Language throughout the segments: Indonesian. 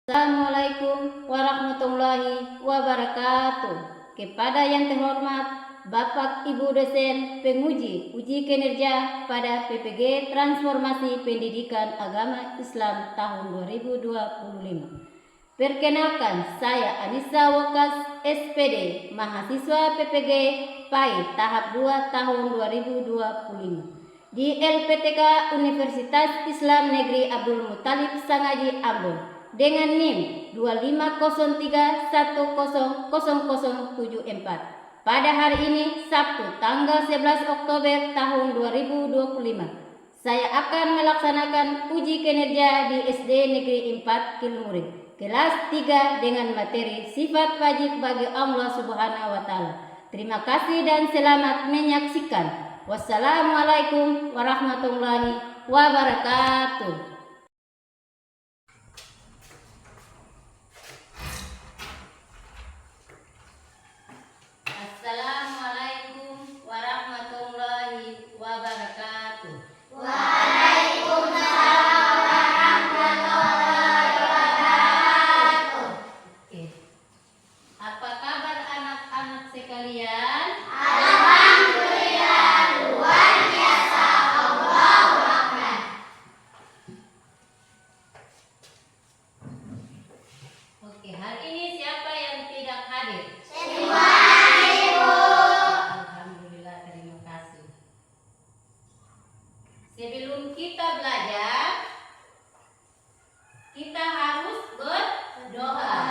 Assalamualaikum warahmatullahi wabarakatuh. Kepada yang terhormat Bapak Ibu dosen penguji uji kinerja pada PPG Transformasi Pendidikan Agama Islam tahun 2025. Perkenalkan, saya Anissa Wakas, SPD, mahasiswa PPG PAI tahap 2 tahun 2025 di LPTK Universitas Islam Negeri Abdul Muthalib Sangaji Ambon dengan NIM 2503100074. Pada hari ini Sabtu tanggal 11 Oktober tahun 2025, saya akan melaksanakan uji kinerja di SD Negeri 4 Kilmurid kelas 3 dengan materi sifat wajib bagi Allah Subhanahu wa taala. Terima kasih dan selamat menyaksikan. Wassalamualaikum warahmatullahi wabarakatuh. Assalamualaikum warahmatullahi wabarakatuh. Waalaikumsalam warahmatullahi wabarakatuh. Oke. Apa kabar anak-anak sekalian? Alhamdulillah, luar biasa. Allahu Akbar. Oke, hari ini siapa yang tidak hadir? Semua Ibu. Alhamdulillah, terima kasih. Sebelum kita belajar, kita harus berdoa.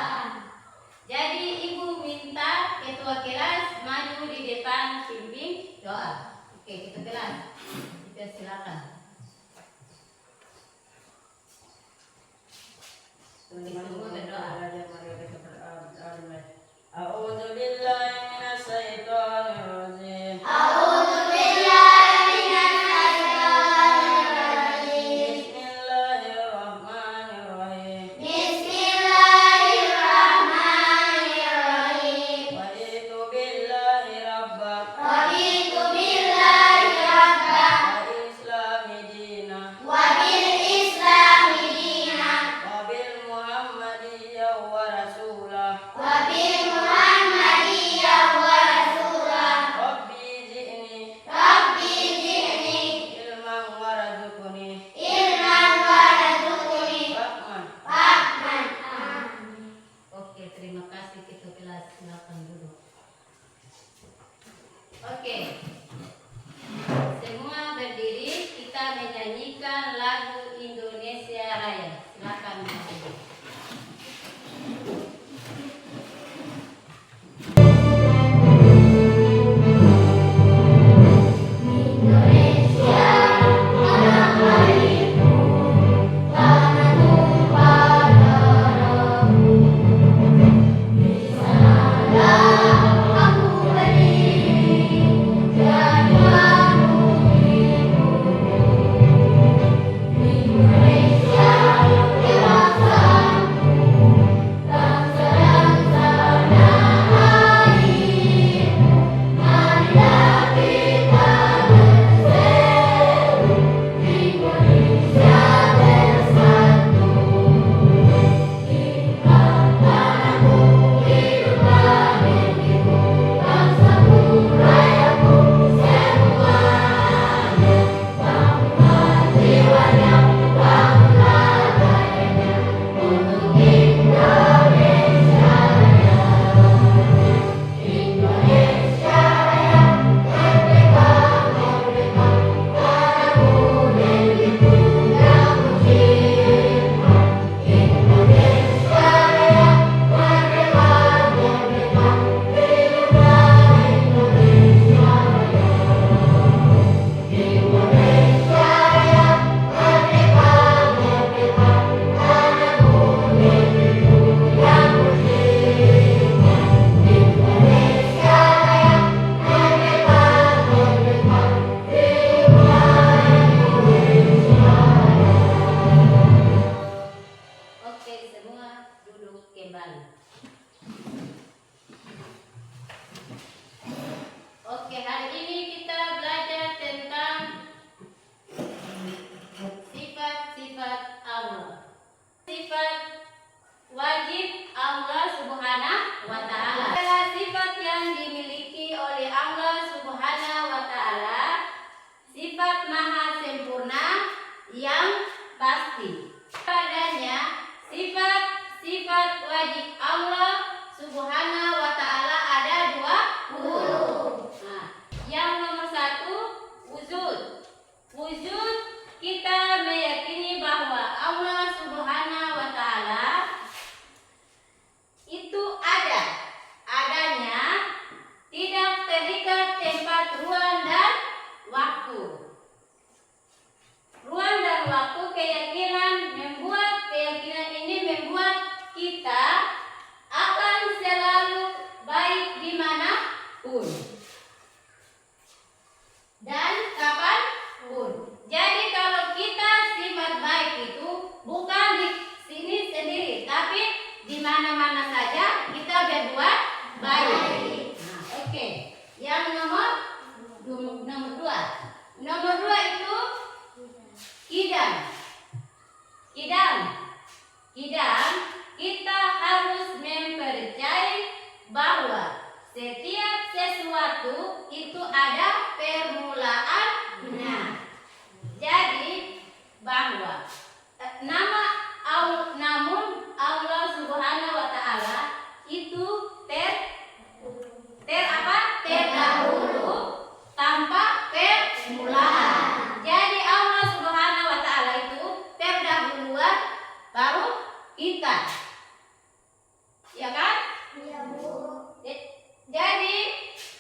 Jadi ibu minta ketua kelas maju di depan pimpin doa. Oke, kita kelas. Kita silakan. Tunggu berdoa. A'udzu billahi minasy syaithanir rajim. A'udzu billahi minasy syaithanir rajim. Bismillahirrahmanirrahim. Bismillahirrahmanirrahim. Raditu billahi rabban Raditu billahi rabban wa islami dinan wa bil islami dinan wa bil muhammadiyyah wa rasulah. wa bil muhammadiyyah wa rasulah. Rabbi zidni Rabbi zidni ilman warzuqni ilman warzuqni fahman. fahman. Oke, terima kasih ketua kelas. Silakan duduk. Oke. Semua berdiri, kita menyanyikan lagu Indonesia Raya. Silakan berdiri. Indonesia tanah airku, tanah tumpah darahku. Di sanalah aku berdiri, jadi negeriku. Indonesia kebangsaanku, bangsa dan tanah air. Marilah kita berseru, Indonesia bersatu. Hiduplah tanahku, hiduplah negeriku, bangsaku, rayaku semuanya. Bangunlah jiwanya, bangunlah dayanya, untuk Indonesia Raya. Indonesia Raya, merdeka, merdeka, tanahku, negeriku yang kucinta. Indonesia Raya, merdeka, merdeka, hiduplah Indonesia Raya. Indonesia Raya, merdeka, merdeka, tanahku, negeriku yang kucinta. Indonesia Raya, merdeka, merdeka, hiduplah Indonesia Raya. Oke, semua duduk kembali. Oke, hari ini kita belajar tentang sifat-sifat Allah. Sifat mana-mana saja kita berbuat baik. Nah, oke. Yang nomor dua. Nomor dua itu kidam. Kita harus mempercayai bahwa setiap sesuatu itu ada permulaannya. Jadi bahwa namun Allah Subhanahu wa taala itu terdahulu tanpa permulaan. Jadi Allah Subhanahu wa taala itu terdahuluan baru kita. Ya kan? Iya, Bu. Jadi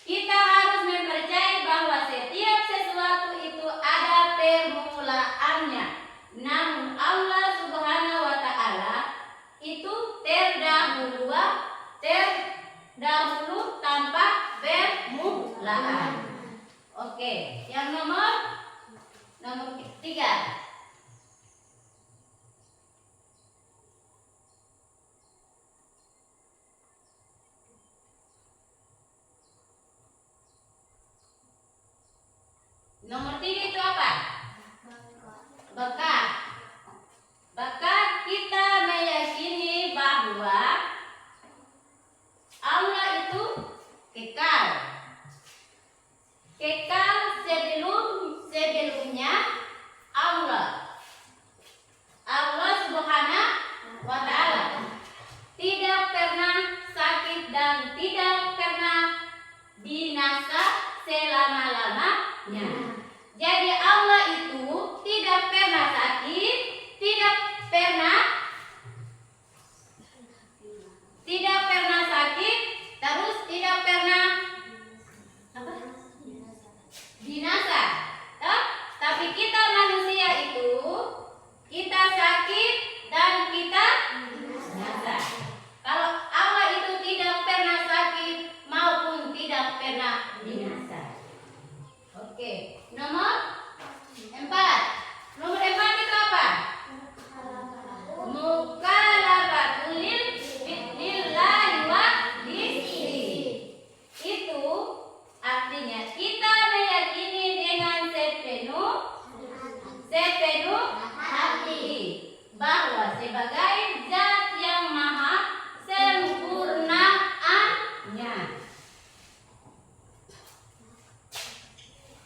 kita harus mempercayai bahwa setiap sesuatu itu ada permulaannya. Namun Allah Subhanahu wa taala itu terdahulu tanpa permulaan. Oke, yang nomor tiga. Nomor tiga itu apa? Bakat. Kita meyakini bahwa Allah itu kekal sebelumnya Allah Subhanahu wa taala tidak pernah sakit dan tidak pernah binasa selama-lamanya. Jadi Allah itu tidak pernah sakit, tidak pernah sakit, terus tidak pernah binasa. Tapi kita manusia itu kita sakit dan kita binasa. Kalau Allah itu tidak pernah sakit maupun tidak pernah binasa. Oke, nomor empat itu apa? Mukalafatul lillahi wa lisri. Itu artinya kita meyakini dengan sepenuh hati bahwa sebagai zat yang maha sempurnaannya.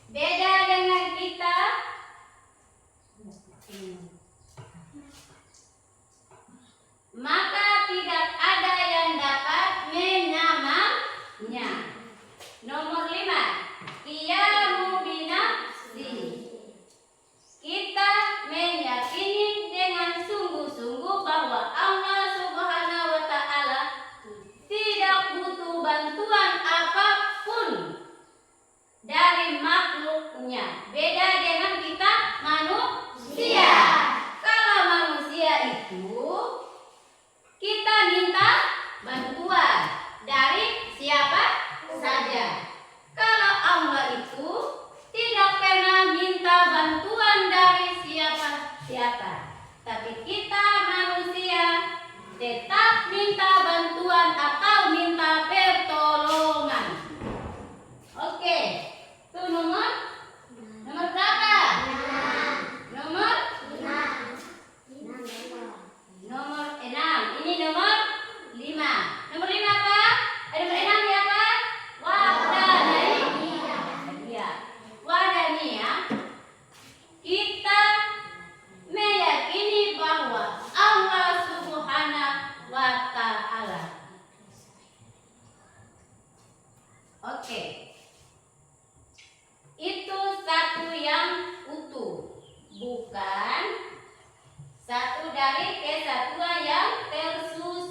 Beda dengan kita, maka tidak ada yang dapat menyamanya. Nomor 5, qiyamu binafsi. Kita meyakini dengan sungguh-sungguh bahwa Allah Subhanahu wa taala tidak butuh bantuan apapun dari makhluknya. Beda dengan kita manusia. Kalau manusia itu kita minta bantuan dari siapa saja. Kalau Allah itu tidak pernah minta bantuan dari siapa-siapa. Tapi kita manusia tetap minta bantuan atau minta pertolongan. Oke. Itu nomor berapa? Nomor 6. Ini nomor 5. Nomor 5 apa? Nomor 6 ya apa? Wadaniyah. Kita meyakini bahwa Allah Subhanahu wa taala. Oke. Itu satu yang utuh, bukan satu dari kesatuan yang tersusun.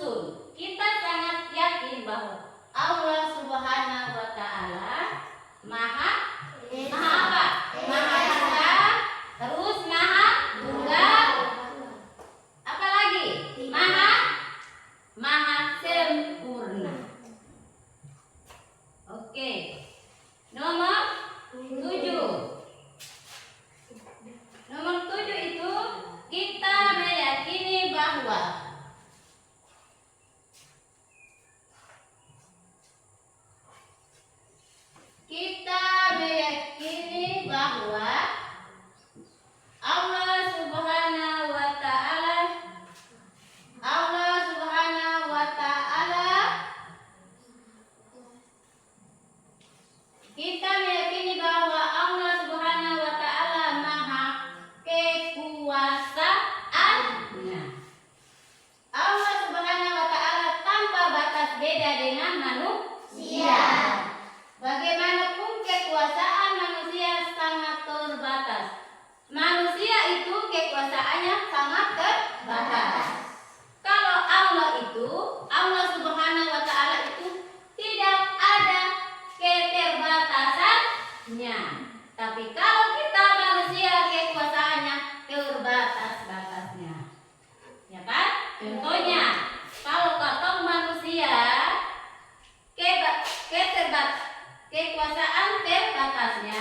kekuasaan terbatasnya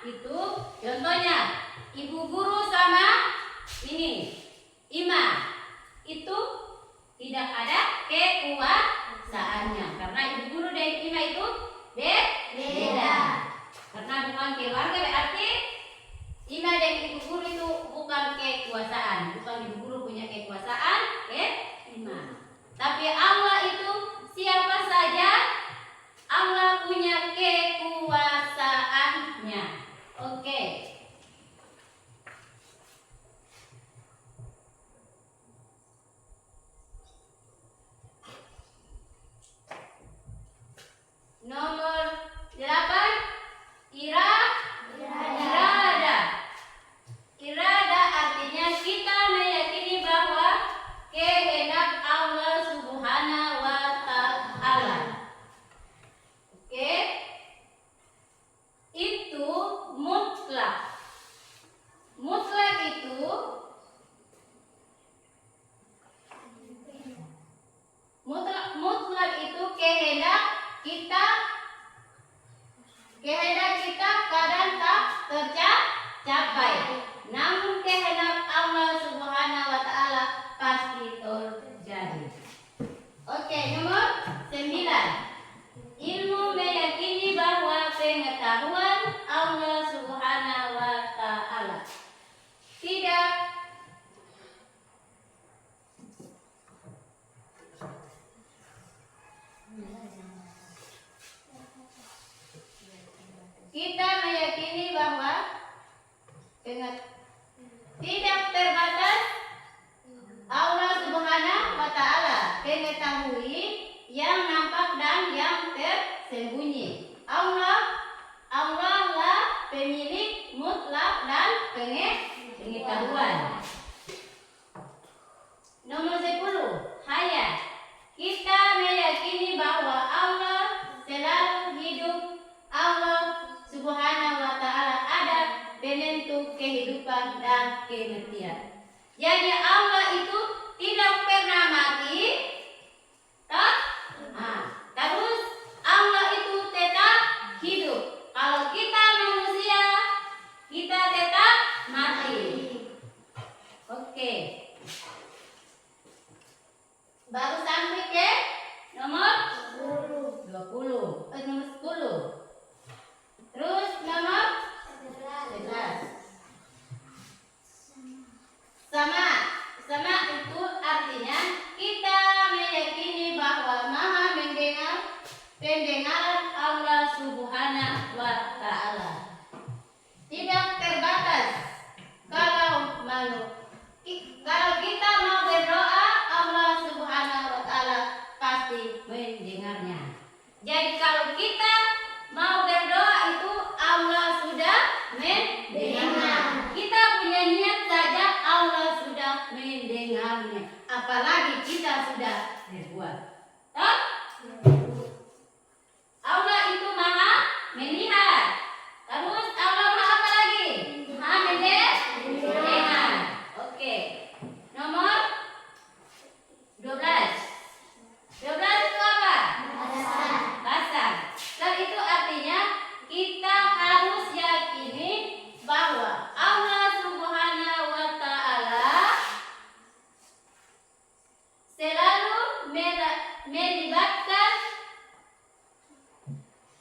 itu contohnya ibu guru sama ini imam itu tidak ada kekuasaannya karena ibu guru dan imam itu beda. Karena bukan keluarga berarti imam dan ibu guru itu bukan kekuasaan, bukan ibu guru punya kekuasaan, imam. Tapi Allah itu siapa saja Allah punya kekuasaannya. Oke. Nomor 8 irada. Irada artinya kita meyakini bahwa kehendak Allah Subhanahu wa taala. Oke. Itu mutlak. Mutlak itu kehendak kita kadang tak tercapai. Namun kehendak Allah Subhanahu wa taala pasti terjadi. Oke, nomor 9. Ilmu meyakini bahwa pengetahuan Allah Subhanahu wa taala tidak kita meyakini bahwa tidak terbatas Allah Subhanahu wa taala mengetahui yang nampak dan yang tersembunyi. Allah lah pemilik mutlak dan pengetahuan. Nomor 10. Hayat. Kita meyakini bahwa Allah selalu hidup. Allah Subhanahu wa taala ada penentu kehidupan dan kematian. Jadi Allah itu tidak pernah mati. Terus Allah itu tetap hidup. Kalau kita manusia, kita tetap mati. Oke. Baru sampai ke nomor 20. Nomor 10. Terus nomor 11. Sama itu artinya kita meyakini bahwa Maha pendengaran Allah Subhanahu wa taala tidak terbatas. Kalau kita mau berdoa, Allah Subhanahu wa taala pasti mendengarnya. Jadi kalau kita mau berdoa itu Allah sudah mendengar. Kita punya niat saja Allah sudah mendengarnya. Apalagi kita sudah berbuat. Allah itu Maha melihat. Terus Allah Maha apa lagi? Maha mendengar. Oke. Nomor 12. 12 itu apa? Kasar. Dan itu artinya kita harus yakini bahwa Allah Subhanahu wa taala selalu melibatkan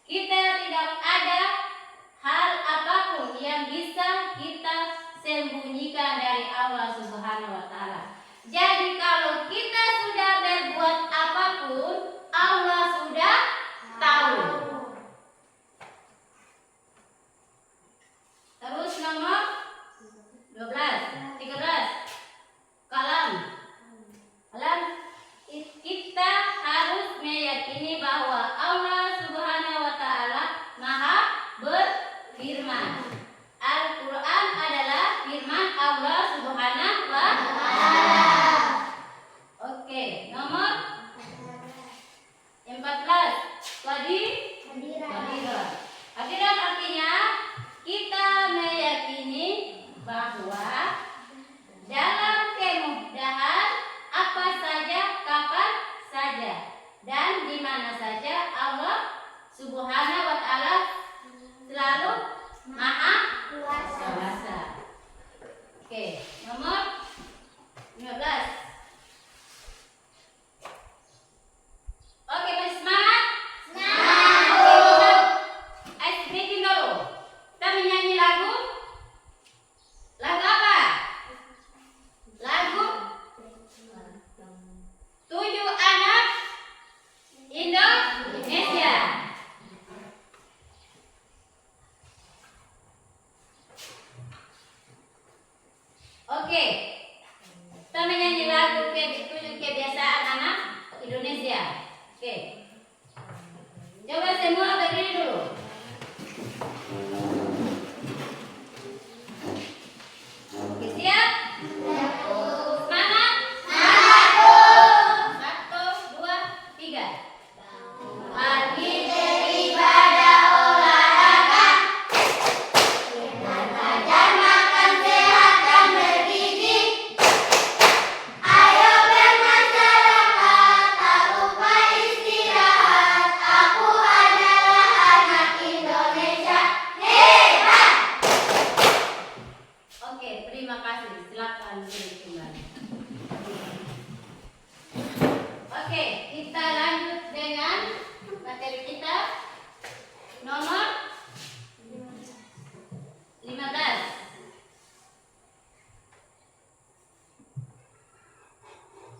kita. Tidak ada hal apapun yang bisa kita sembunyikan dari Allah Subhanahu wa taala. Jadi kalau kita sudah berbuat apapun, Allah sudah tahu. Terus nomor 13. Kalam. Kita harus meyakini bahwa Allah Subhanahu wa taala Maha berfirman. Al-Qur'an adalah firman Allah Subhanahu wa taala. Oke, nomor 14. Hadirat artinya kita meyakini bahwa dalam kemudahan apa saja, kapan saja, dan di mana saja Allah Subhanahu wa ta'ala selalu maha kuasa. Oke, nomor 15. Oke, masih semangat? Ice breaking dulu. Kita menyanyi lagu. Lagu apa? Lagu 7 Anak Indonesia. Oke, kita menyanyi lagu 7 kebiasaan anak Indonesia. Oke, coba semua berdiri dulu. Oke, siap? Semangat? 1, 2, 3. Pagi beribadah olahraga, belajar makan sehat dan bergizi. Ayo bermasyarakat, tak lupa istirahat. Aku adalah anak Indonesia hebat. Oke, terima kasih. Silakan duduk kembali. Oke, kita lanjut dengan materi kita nomor 15.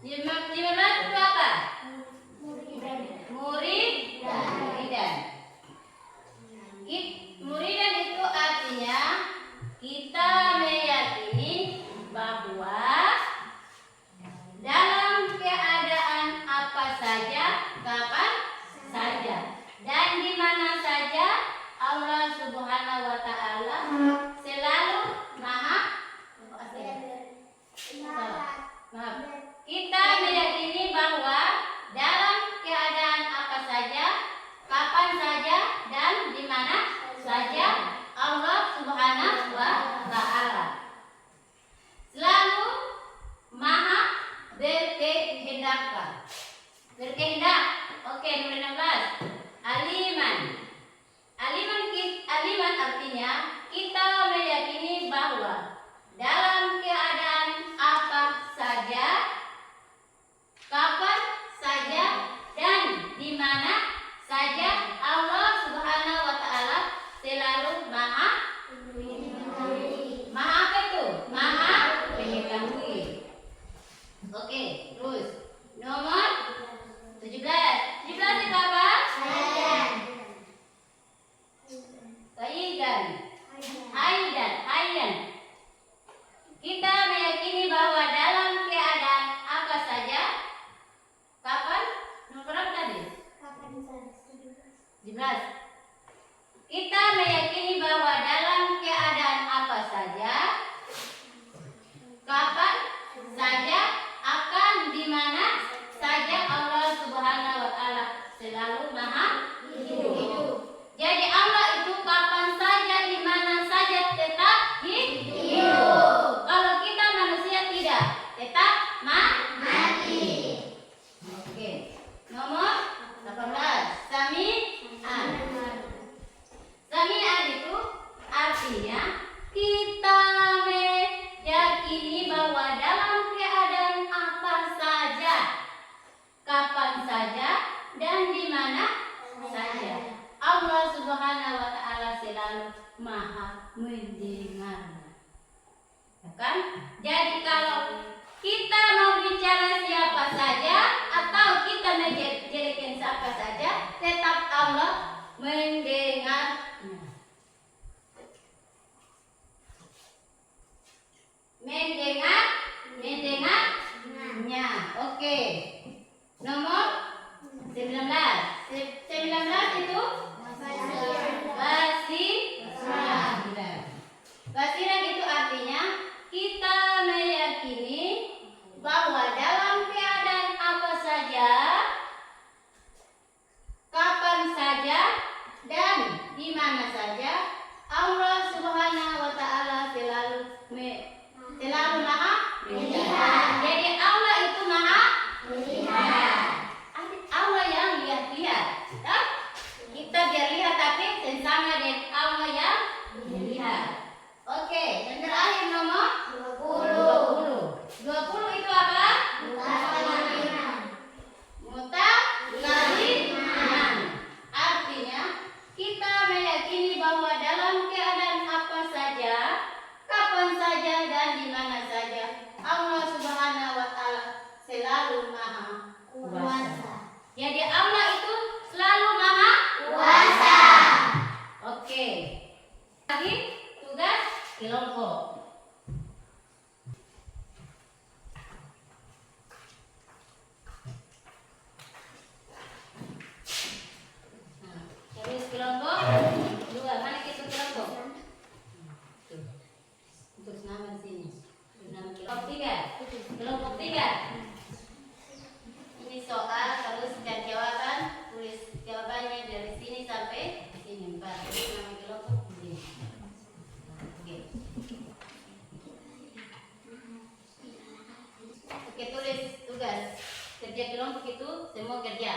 15 itu apa? Muridan. Muridan itu artinya kita meyakini bahwa dalam keadaan apa saja, kapan saja, dan di mana saja Allah Subhanahu wa ta'ala selalu maha. Maaf. Kita meyakini bahwa dalam keadaan apa saja, kapan saja, dan di mana saja Allah Subhanahu wa ta'ala selalu maha berkehendak. Oke, nomor 16. Aliman. Aliman artinya kita meyakini bahwa dalam keadaan apa saja, kapan saja, dan di mana saja Allah Subhanahu wa ta'ala selalu maha. Maha apa itu? Maha mengetahui. Oke, terus nomor 17. 17 itu apa? Hayyan. Kita meyakini bahwa dalam keadaan apa saja, kapan? Nomor berapa tadi? 17. Kita meyakini bahwa dalam keadaan apa saja, kapan saja, akan di mana saja Allah Subhanahu wa ta'ala selalu maha hidup. Jadi Allah itu kapan saja, di mana saja tetap hidup. Kalau kita manusia tidak, tetap mati. Oke. Nomor 18. Sami'an. Sami'an itu artinya kita meyakini bahwa dalam keadaan apa saja, kapan saja, dan di mana saja Allah Subhanahu wa ta'ala selalu maha mendengar. Ya kan? Jadi kalau kita mau bicara siapa saja atau kita menjelekan siapa saja, tetap Allah mendengarnya. Mendengarnya. Oke. Nomor 19. 19 itu basiran itu artinya kita meyakini bahwa dalam keadaan apa saja, kapan saja, dan di mana saja Allah Subhanahu wa ta'ala selalu maha melihat. Jadi Allah itu maha melihat. Allah yang lihat-lihat. Kita Kerja kelompok itu semua kerja.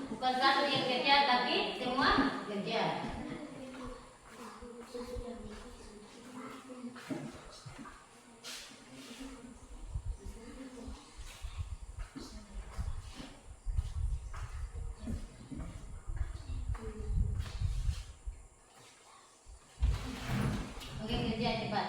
Bukan satu yang kerja, tapi semua kerja. Oke, kerja cepat.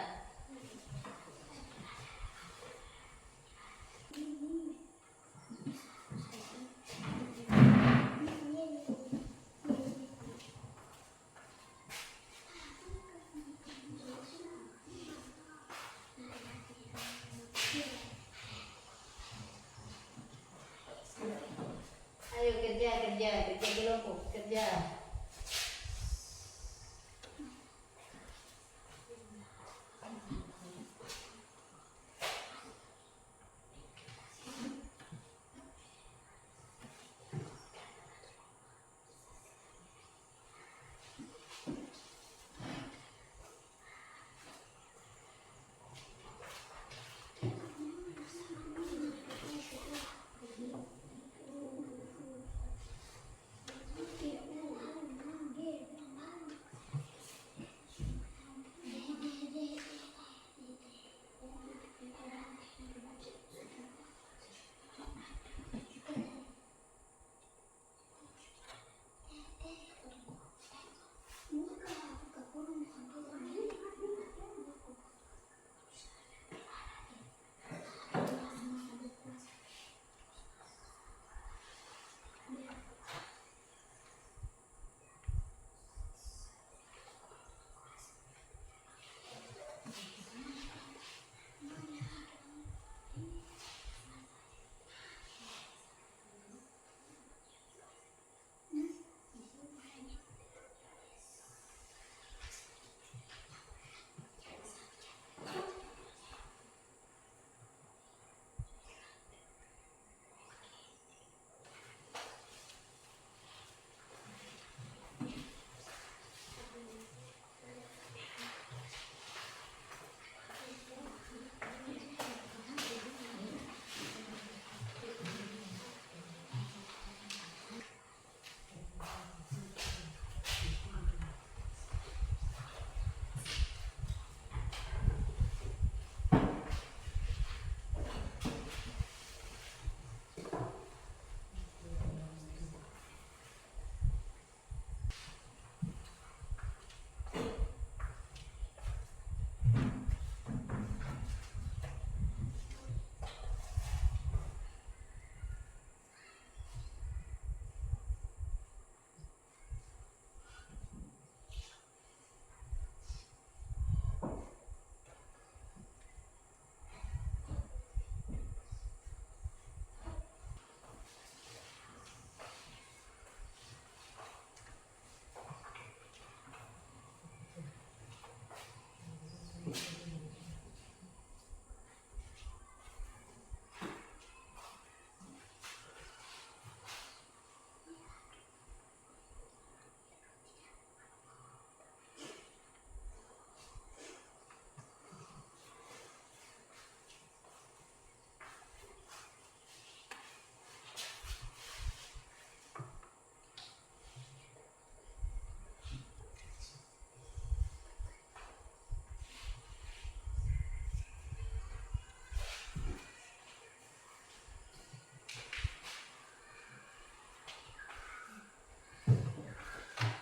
Ayo kerja kelompok, kerja.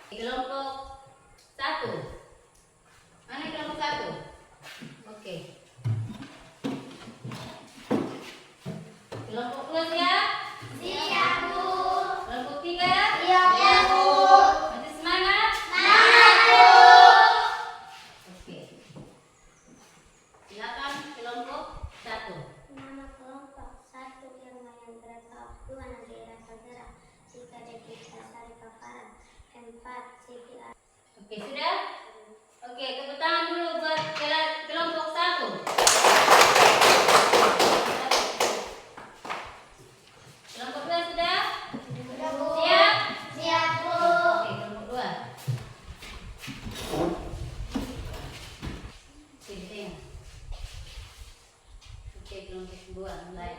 Kelompok 1. Mana kelompok 1? Oke. Kelompok 2 siap? Siap, Bu. Kelompok 3? Siap, Bu. Masih semangat? Semangat, Bu. Oke. Silakan kelompok 1. Nama kelompok 1 yang Mahendra Abdul Nadira Saudara. 3 Devita Sarika Farah. 4 Siti Oke, sudah? Oke, tepuk tangan dulu buat kelompok 1. Kelompok 2 sudah? Sudah, Bu. Siap? Siap, Bu. Oke, kelompok 2. Oke, kelompok 2 mulai.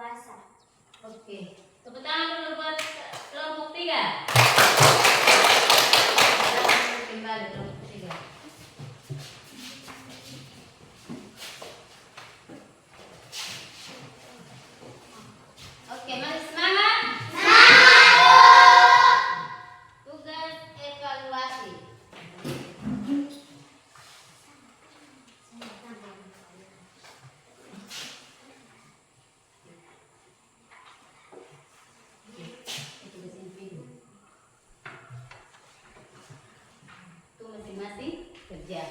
puasa. Oke. Tepuk tangan dulu buat kelompok 3. Kembali kelompok 3. Oke, mari semangat. Tugas evaluasi. Itu masing-masing kerja.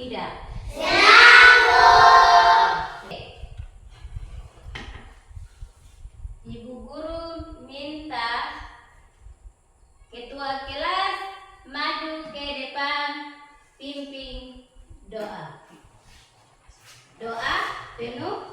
Tidak. Ibu guru minta ketua kelas maju ke depan, pimpin doa. Doa penuh